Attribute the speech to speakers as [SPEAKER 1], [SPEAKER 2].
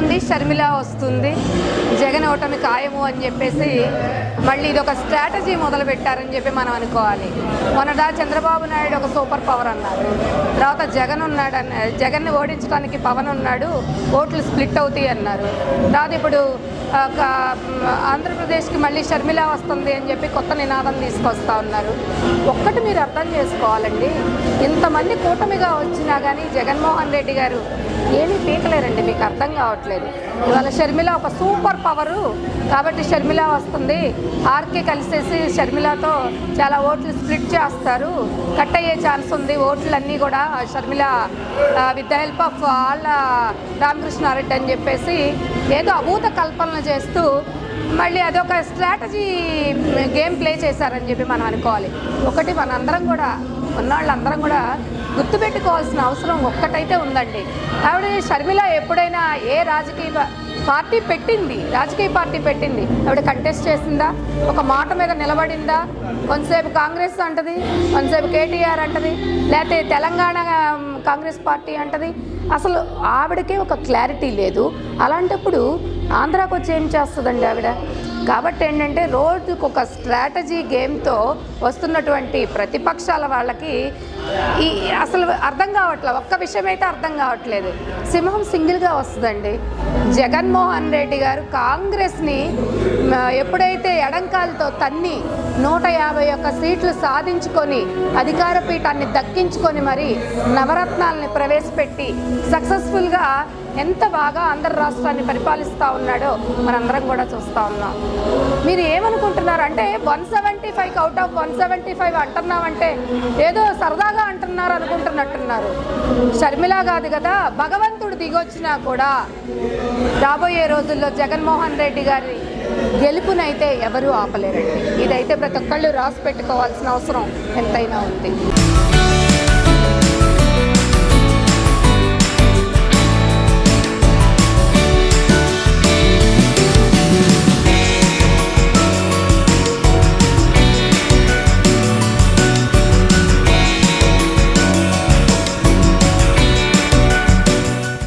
[SPEAKER 1] ఏముంది, షర్మిల వస్తుంది, జగన్ ఓటమి ఖాయము అని చెప్పేసి మళ్ళీ ఇది ఒక స్ట్రాటజీ మొదలు పెట్టారని చెప్పి మనం అనుకోవాలి. మొన్నదా చంద్రబాబు నాయుడు ఒక సూపర్ పవర్ అన్నారు, తర్వాత జగన్ ఉన్నాడు అన్నారు, జగన్ని ఓడించడానికి పవన్ ఉన్నాడు, ఓట్లు స్ప్లిట్ అవుతాయి అన్నారు. తర్వాత ఇప్పుడు ఆంధ్రప్రదేశ్కి మళ్ళీ షర్మిల వస్తుంది అని చెప్పి కొత్త నినాదం తీసుకొస్తా ఉన్నారు. ఒక్కటి మీరు అర్థం చేసుకోవాలండి, ఇంతమంది కూటమిగా వచ్చినా కానీ జగన్మోహన్ రెడ్డి గారు ఏమీ పీకలేరండి. మీకు అర్థం కావట్లేదు. ఇవాళ షర్మిల ఒక సూపర్ పవరు కాబట్టి షర్మిల వస్తుంది, ఆర్కే కలిసేసి షర్మిలతో చాలా ఓట్లు స్ప్లిట్ చేస్తారు, కట్ అయ్యే ఛాన్స్ ఉంది ఓట్లన్నీ కూడా Sharmila with the help of ఆళ్ళ రామకృష్ణారెడ్డి అని చెప్పేసి ఏదో అభూత కల్పనలు చేస్తూ మళ్ళీ అదొక స్ట్రాటజీ గేమ్ ప్లే చేశారని చెప్పి మనం అనుకోవాలి. ఒకటి మనందరం కూడా ఉన్నవాళ్ళందరం కూడా గుర్తుపెట్టుకోవాల్సిన అవసరం ఒక్కటైతే ఉందండి. ఆవిడ షర్మిల ఎప్పుడైనా ఏ రాజకీయ పార్టీ పెట్టింది, ఆవిడ కంటెస్ట్ చేసిందా, ఒక మాట మీద నిలబడిందా? కొంతసేపు కాంగ్రెస్ అంటది, కొంతసేపు కేటీఆర్ అంటది, లేకపోతే తెలంగాణ కాంగ్రెస్ పార్టీ అంటది. అసలు ఆవిడకే ఒక క్లారిటీ లేదు. అలాంటప్పుడు ఆంధ్రాకు వచ్చి ఏం చేస్తుందండి ఆవిడ? కాబట్టి ఏంటంటే రోజుకు ఒక స్ట్రాటజీ గేమ్తో వస్తున్నటువంటి ప్రతిపక్షాల వాళ్ళకి అసలు అర్థం కావట్లేదు. ఒక్క విషయం అయితే అర్థం కావట్లేదు, సింహం సింగిల్గా వస్తుందండి. జగన్మోహన్ రెడ్డి గారు కాంగ్రెస్ని ఎప్పుడైతే ఎడంకాలతో తన్ని 151 సీట్లు సాధించుకొని అధికార పీఠాన్ని దక్కించుకొని మరి నవరత్నాలని ప్రవేశపెట్టి సక్సెస్ఫుల్గా ఎంత బాగా ఆంధ్ర రాష్ట్రాన్ని పరిపాలిస్తూ ఉన్నాడో మనందరం కూడా చూస్తూ ఉన్నాం. మీరు ఏమనుకుంటున్నారు అంటే 175 అవుట్ ఆఫ్ 175 అంటున్నామంటే ఏదో సరదాగా అంటున్నారు అనుకుంటున్నట్టున్నారు. షర్మిల కాదు కదా, భగవంతుడు దిగొచ్చినా కూడా రాబోయే రోజుల్లో జగన్మోహన్ రెడ్డి గారి గెలుపునైతే ఎవరూ ఆపలేరండి. ఇదైతే ప్రతి ఒక్కళ్ళు రాసి పెట్టుకోవాల్సిన అవసరం ఎంతైనా ఉంది.